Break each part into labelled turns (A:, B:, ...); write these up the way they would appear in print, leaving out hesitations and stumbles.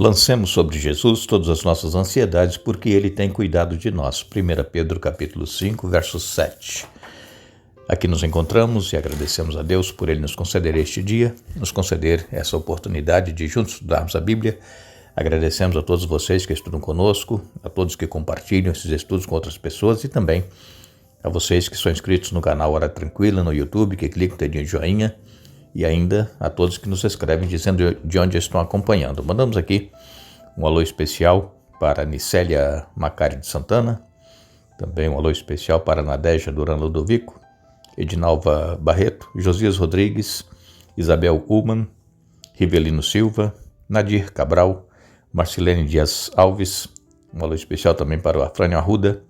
A: Lancemos sobre Jesus todas as nossas ansiedades, porque Ele tem cuidado de nós. 1 Pedro capítulo 5, verso 7. Aqui nos encontramos e agradecemos a Deus por Ele nos conceder este dia, nos conceder essa oportunidade de juntos estudarmos a Bíblia. Agradecemos a todos vocês que estudam conosco, a todos que compartilham esses estudos com outras pessoas e também a vocês que são inscritos no canal Hora Tranquila no YouTube, que clicam no dedinho de joinha, e ainda a todos que nos escrevem dizendo de onde estão acompanhando. Mandamos aqui um alô especial para Nicélia Macari de Santana, também um alô especial para Nadeja Duran Ludovico, Edinalva Barreto, Josias Rodrigues, Isabel Ullman, Rivelino Silva, Nadir Cabral, Marcilene Dias Alves, um alô especial também para o Afrânio Arruda,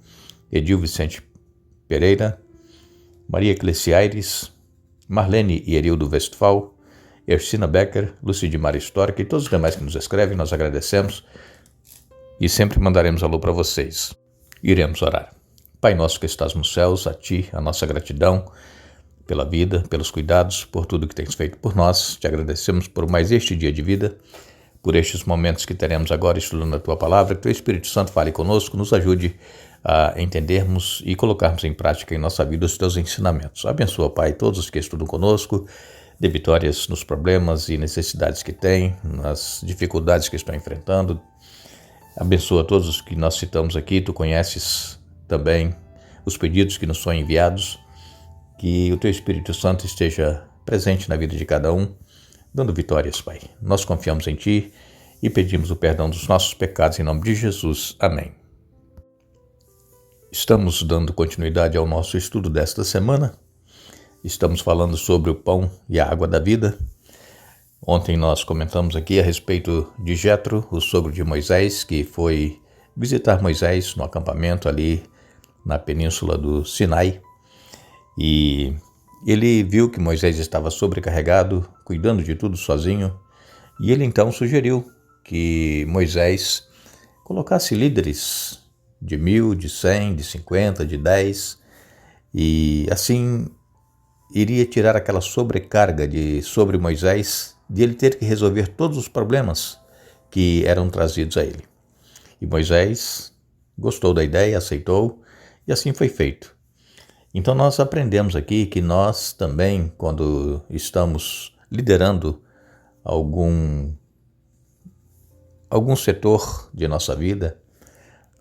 A: Edil Vicente Pereira, Maria Eclesiaires, Marlene e Erildo Westphal, Ercina Becker, Lucidimar Histórica e todos os demais que nos escrevem, nós agradecemos e sempre mandaremos alô para vocês. Iremos orar. Pai nosso que estás nos céus, a Ti a nossa gratidão pela vida, pelos cuidados, por tudo que tens feito por nós. Te agradecemos por mais este dia de vida, por estes momentos que teremos agora estudando a Tua Palavra, que Teu Espírito Santo fale conosco, nos ajude a entendermos e colocarmos em prática em nossa vida os Teus ensinamentos. Abençoa, Pai, todos os que estudam conosco, dê vitórias nos problemas e necessidades que têm, nas dificuldades que estão enfrentando. Abençoa todos os que nós citamos aqui, Tu conheces também os pedidos que nos são enviados, que o Teu Espírito Santo esteja presente na vida de cada um, dando vitórias, Pai. Nós confiamos em Ti e pedimos o perdão dos nossos pecados em nome de Jesus. Amém. Estamos dando continuidade ao nosso estudo desta semana. Estamos falando sobre o pão e a água da vida. Ontem nós comentamos aqui a respeito de Jetro, o sogro de Moisés, que foi visitar Moisés no acampamento ali na península do Sinai. E ele viu que Moisés estava sobrecarregado, cuidando de tudo sozinho. E ele então sugeriu que Moisés colocasse líderes de 1.000, de 100, de 50, de 10, e assim iria tirar aquela sobrecarga sobre Moisés, de ele ter que resolver todos os problemas que eram trazidos a ele. E Moisés gostou da ideia, aceitou, e assim foi feito. Então nós aprendemos aqui que nós também, quando estamos liderando algum setor de nossa vida,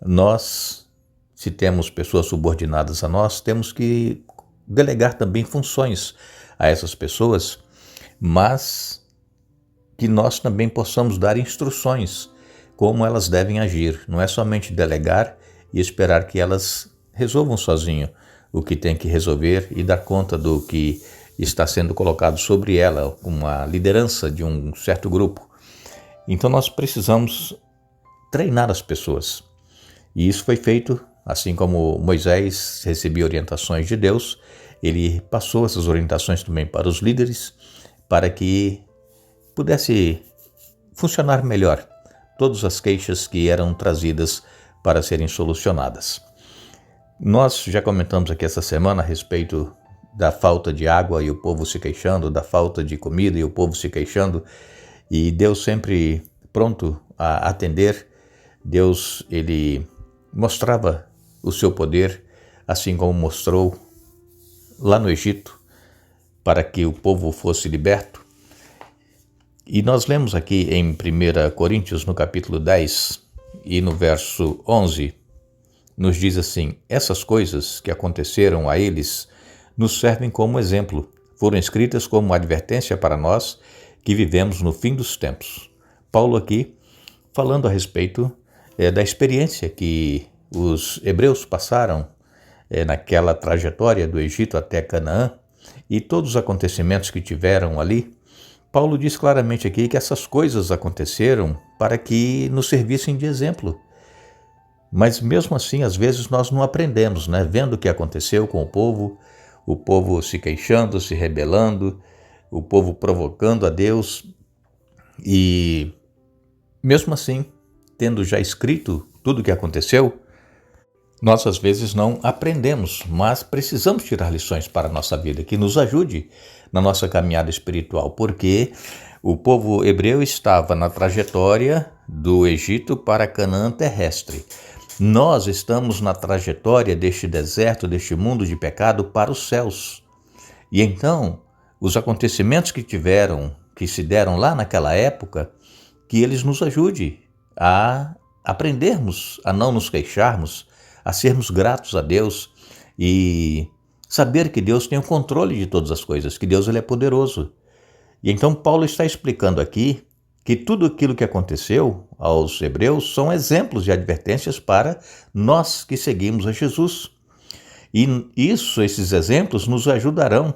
A: nós, se temos pessoas subordinadas a nós, temos que delegar também funções a essas pessoas, mas que nós também possamos dar instruções como elas devem agir. Não é somente delegar e esperar que elas resolvam sozinho o que tem que resolver e dar conta do que está sendo colocado sobre ela, uma liderança de um certo grupo. Então nós precisamos treinar as pessoas. E isso foi feito, assim como Moisés recebia orientações de Deus, ele passou essas orientações também para os líderes, para que pudesse funcionar melhor todas as queixas que eram trazidas para serem solucionadas. Nós já comentamos aqui essa semana a respeito da falta de água e o povo se queixando, da falta de comida e o povo se queixando, e Deus sempre pronto a atender. Deus, ele mostrava o seu poder, assim como mostrou lá no Egito, para que o povo fosse liberto. E nós lemos aqui em 1 Coríntios, no capítulo 10, e no verso 11, nos diz assim: essas coisas que aconteceram a eles nos servem como exemplo, foram escritas como advertência para nós que vivemos no fim dos tempos. Paulo aqui falando a respeito da experiência que os hebreus passaram naquela trajetória do Egito até Canaã e todos os acontecimentos que tiveram ali. Paulo diz claramente aqui que essas coisas aconteceram para que nos servissem de exemplo. Mas mesmo assim, às vezes nós não aprendemos, né? Vendo o que aconteceu com o povo se queixando, se rebelando, o povo provocando a Deus e mesmo assim, tendo já escrito tudo o que aconteceu, nós às vezes não aprendemos, mas precisamos tirar lições para a nossa vida, que nos ajude na nossa caminhada espiritual, porque O povo hebreu estava na trajetória do Egito para Canaã terrestre. Nós estamos na trajetória deste deserto, deste mundo de pecado para os céus. E então, os acontecimentos que se deram lá naquela época, que eles nos ajude a aprendermos, a não nos queixarmos, a sermos gratos a Deus e saber que Deus tem o controle de todas as coisas, que Deus ele é poderoso. E então Paulo está explicando aqui que tudo aquilo que aconteceu aos hebreus são exemplos e advertências para nós que seguimos a Jesus. E esses exemplos nos ajudarão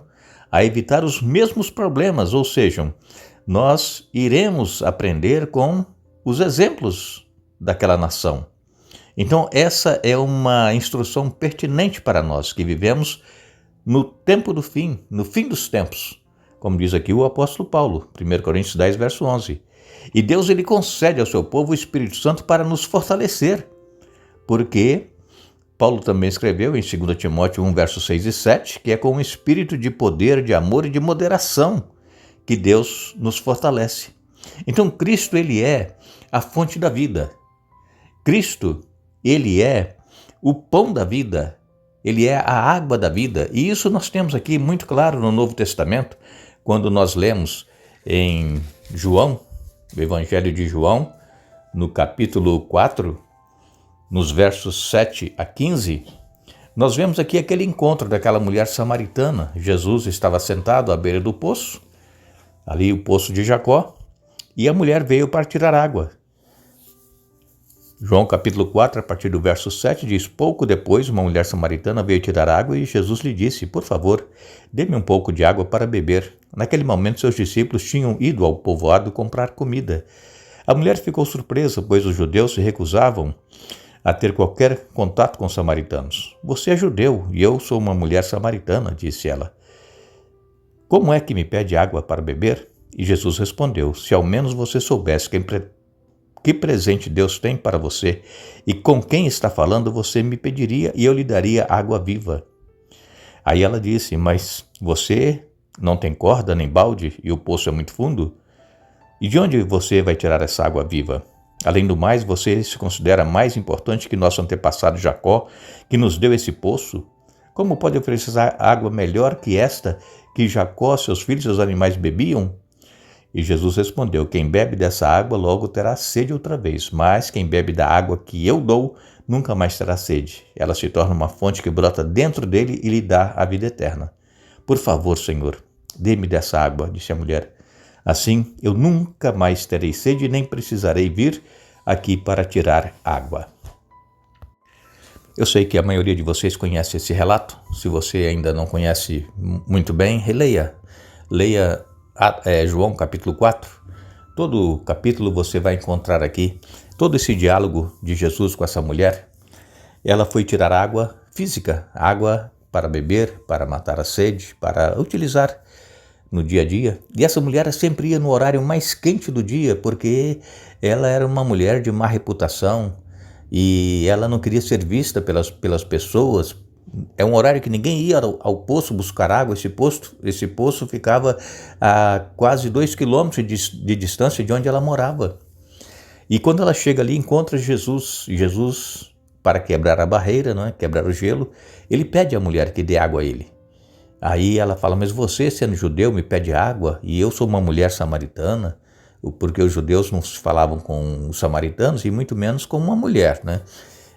A: a evitar os mesmos problemas, ou seja, nós iremos aprender com os exemplos daquela nação. Então, essa é uma instrução pertinente para nós que vivemos no tempo do fim, no fim dos tempos, como diz aqui o apóstolo Paulo, 1 Coríntios 10, verso 11. E Deus ele concede ao seu povo o Espírito Santo para nos fortalecer, porque Paulo também escreveu em 2 Timóteo 1, versos 6 e 7, que é com o espírito de poder, de amor e de moderação que Deus nos fortalece. Então Cristo ele é a fonte da vida. Cristo ele é o pão da vida. Ele é a água da vida. E isso nós temos aqui muito claro no Novo Testamento, quando nós lemos em João, o Evangelho de João, no capítulo 4, nos versos 7 a 15, nós vemos aqui aquele encontro daquela mulher samaritana. Jesus estava sentado à beira do poço, ali o poço de Jacó, e a mulher veio para tirar água. João capítulo 4, a partir do verso 7, diz: pouco depois, uma mulher samaritana veio tirar água e Jesus lhe disse: por favor, dê-me um pouco de água para beber. Naquele momento, seus discípulos tinham ido ao povoado comprar comida. A mulher ficou surpresa, pois os judeus se recusavam a ter qualquer contato com os samaritanos. Você é judeu e eu sou uma mulher samaritana, disse ela. Como é que me pede água para beber? E Jesus respondeu: se ao menos você soubesse que presente Deus tem para você e com quem está falando, você me pediria e eu lhe daria água viva. Aí ela disse: mas você não tem corda nem balde e o poço é muito fundo? E de onde você vai tirar essa água viva? Além do mais, você se considera mais importante que nosso antepassado Jacó, que nos deu esse poço? Como pode oferecer água melhor que esta, que Jacó, seus filhos e os animais bebiam? E Jesus respondeu: quem bebe dessa água logo terá sede outra vez, mas quem bebe da água que eu dou nunca mais terá sede. Ela se torna uma fonte que brota dentro dele e lhe dá a vida eterna. Por favor, Senhor, dê-me dessa água, disse a mulher. Assim eu nunca mais terei sede nem precisarei vir aqui para tirar água. Eu sei que a maioria de vocês conhece esse relato. Se você ainda não conhece muito bem, releia. Leia João capítulo 4. Todo o capítulo você vai encontrar aqui todo esse diálogo de Jesus com essa mulher. Ela foi tirar água física, água para beber, para matar a sede, para utilizar no dia a dia. E essa mulher sempre ia no horário mais quente do dia, porque ela era uma mulher de má reputação e ela não queria ser vista pelas pessoas. É um horário que ninguém ia ao poço buscar água. Esse poço ficava a quase 2 quilômetros de distância de onde ela morava. E quando ela chega ali, encontra Jesus. Jesus, para quebrar a barreira, não é? Quebrar o gelo, ele pede à mulher que dê água a ele. Aí ela fala: mas você, sendo judeu, me pede água e eu sou uma mulher samaritana? Porque os judeus não se falavam com os samaritanos e muito menos com uma mulher, né?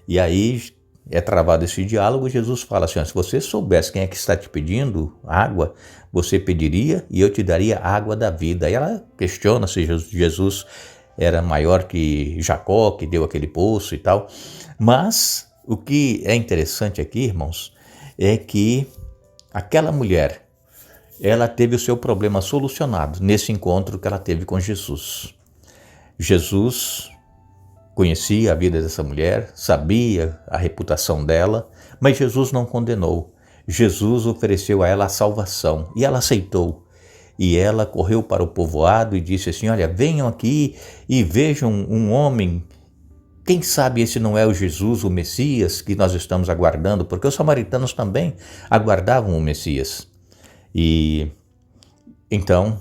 A: E aí é travado esse diálogo. Jesus fala assim: se você soubesse quem é que está te pedindo água, você pediria e eu te daria a água da vida. Aí ela questiona se Jesus era maior que Jacó, que deu aquele poço e tal. Mas o que é interessante aqui, irmãos, é que aquela mulher, ela teve o seu problema solucionado nesse encontro que ela teve com Jesus. Jesus conhecia a vida dessa mulher, sabia a reputação dela, mas Jesus não condenou. Jesus ofereceu a ela a salvação e ela aceitou. E ela correu para o povoado e disse assim: olha, venham aqui e vejam um homem. Quem sabe esse não é o Jesus, o Messias, que nós estamos aguardando, porque os samaritanos também aguardavam o Messias. E então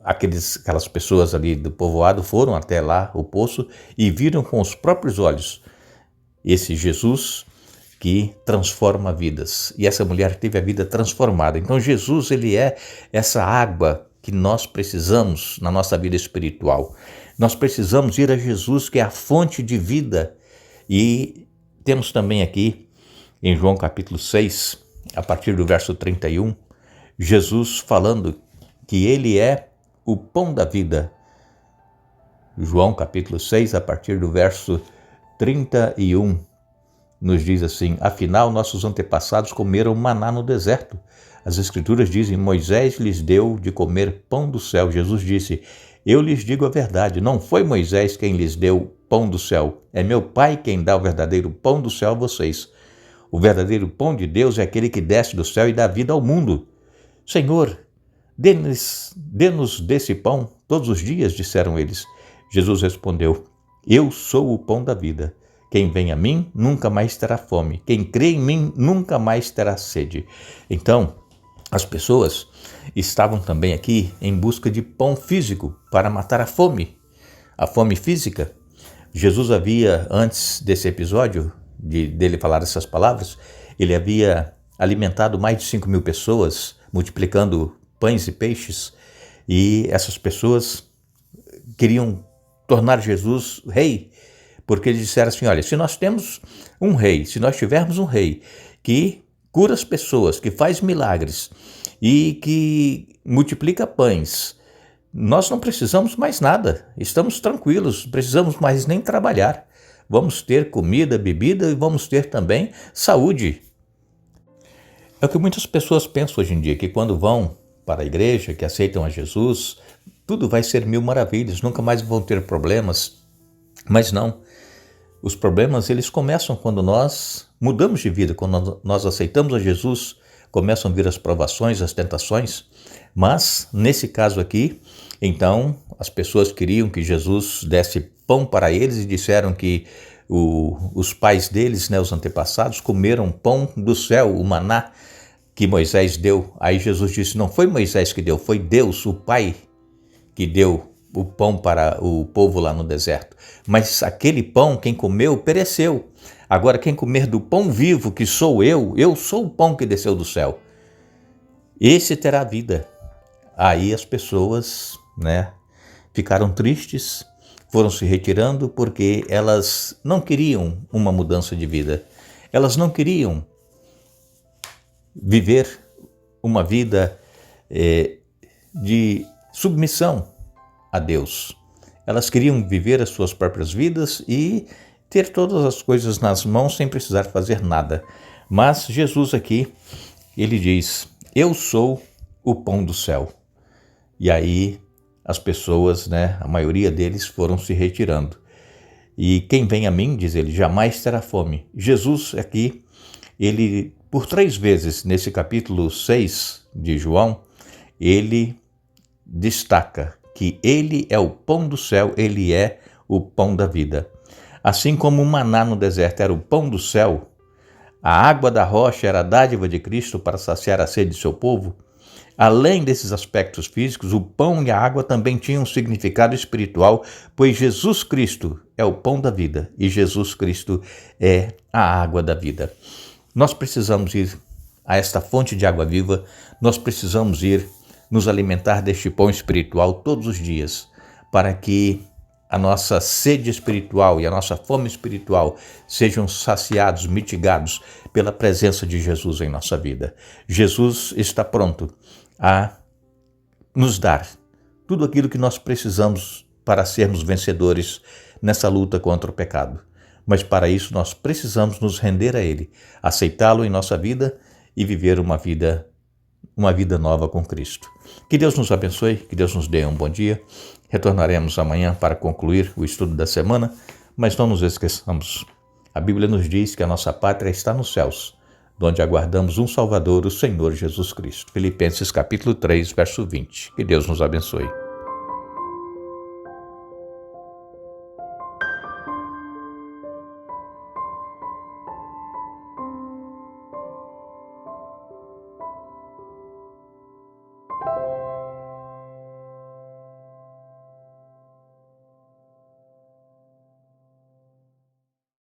A: aquelas pessoas ali do povoado foram até lá, o poço, e viram com os próprios olhos esse Jesus que transforma vidas. E essa mulher teve a vida transformada. Então Jesus, ele é essa água que nós precisamos na nossa vida espiritual. Nós precisamos ir a Jesus, que é a fonte de vida. E temos também aqui em João capítulo 6, a partir do verso 31, Jesus falando que ele é o pão da vida. João capítulo 6, a partir do verso 31, nos diz assim: afinal, nossos antepassados comeram maná no deserto. As escrituras dizem: Moisés lhes deu de comer pão do céu. Jesus disse: eu lhes digo a verdade, não foi Moisés quem lhes deu pão do céu, é meu Pai quem dá o verdadeiro pão do céu a vocês. O verdadeiro pão de Deus é aquele que desce do céu e dá vida ao mundo. Senhor, dê-nos desse pão todos os dias, disseram eles. Jesus respondeu: eu sou o pão da vida. Quem vem a mim nunca mais terá fome. Quem crê em mim nunca mais terá sede. Então, as pessoas estavam também aqui em busca de pão físico para matar a fome física. Jesus havia, antes desse episódio, dele falar essas palavras, ele havia alimentado mais de 5.000 pessoas, multiplicando pães e peixes, e essas pessoas queriam tornar Jesus rei, porque eles disseram assim: olha, se nós temos um rei, se nós tivermos um rei que cura as pessoas, que faz milagres e que multiplica pães, nós não precisamos mais nada, estamos tranquilos, não precisamos mais nem trabalhar. Vamos ter comida, bebida e vamos ter também saúde. É o que muitas pessoas pensam hoje em dia, que quando vão para a igreja, que aceitam a Jesus, tudo vai ser mil maravilhas, nunca mais vão ter problemas. Mas não. Os problemas, eles começam quando nós mudamos de vida, quando nós aceitamos a Jesus, começam a vir as provações, as tentações. Mas, nesse caso aqui, então, as pessoas queriam que Jesus desse pão para eles e disseram que os pais deles, né, os antepassados, comeram pão do céu, o maná que Moisés deu. Aí Jesus disse: não foi Moisés que deu, foi Deus, o Pai, que deu o pão para o povo lá no deserto. Mas aquele pão, quem comeu, pereceu. Agora, quem comer do pão vivo, que sou eu sou o pão que desceu do céu, esse terá vida. Aí as pessoas, né, ficaram tristes, foram se retirando porque elas não queriam uma mudança de vida. Elas não queriam viver uma vida de submissão a Deus. Elas queriam viver as suas próprias vidas e ter todas as coisas nas mãos sem precisar fazer nada. Mas Jesus aqui, ele diz: eu sou o pão do céu. E aí as pessoas, né, a maioria deles foram se retirando. E quem vem a mim, diz ele, jamais terá fome. Jesus aqui, ele, por 3 vezes nesse capítulo 6 de João, ele destaca que ele é o pão do céu, ele é o pão da vida. Assim como o maná no deserto era o pão do céu, a água da rocha era a dádiva de Cristo para saciar a sede de seu povo, além desses aspectos físicos, o pão e a água também tinham um significado espiritual, pois Jesus Cristo é o pão da vida e Jesus Cristo é a água da vida. Nós precisamos ir a esta fonte de água viva, nós precisamos ir nos alimentar deste pão espiritual todos os dias, para que a nossa sede espiritual e a nossa fome espiritual sejam saciados, mitigados pela presença de Jesus em nossa vida. Jesus está pronto a nos dar tudo aquilo que nós precisamos para sermos vencedores nessa luta contra o pecado. Mas para isso nós precisamos nos render a Ele, aceitá-lo em nossa vida e viver uma vida nova com Cristo. Que Deus nos abençoe, que Deus nos dê um bom dia. Retornaremos amanhã para concluir o estudo da semana, mas não nos esqueçamos. A Bíblia nos diz que a nossa pátria está nos céus, onde aguardamos um Salvador, o Senhor Jesus Cristo. Filipenses capítulo 3, verso 20. Que Deus nos abençoe.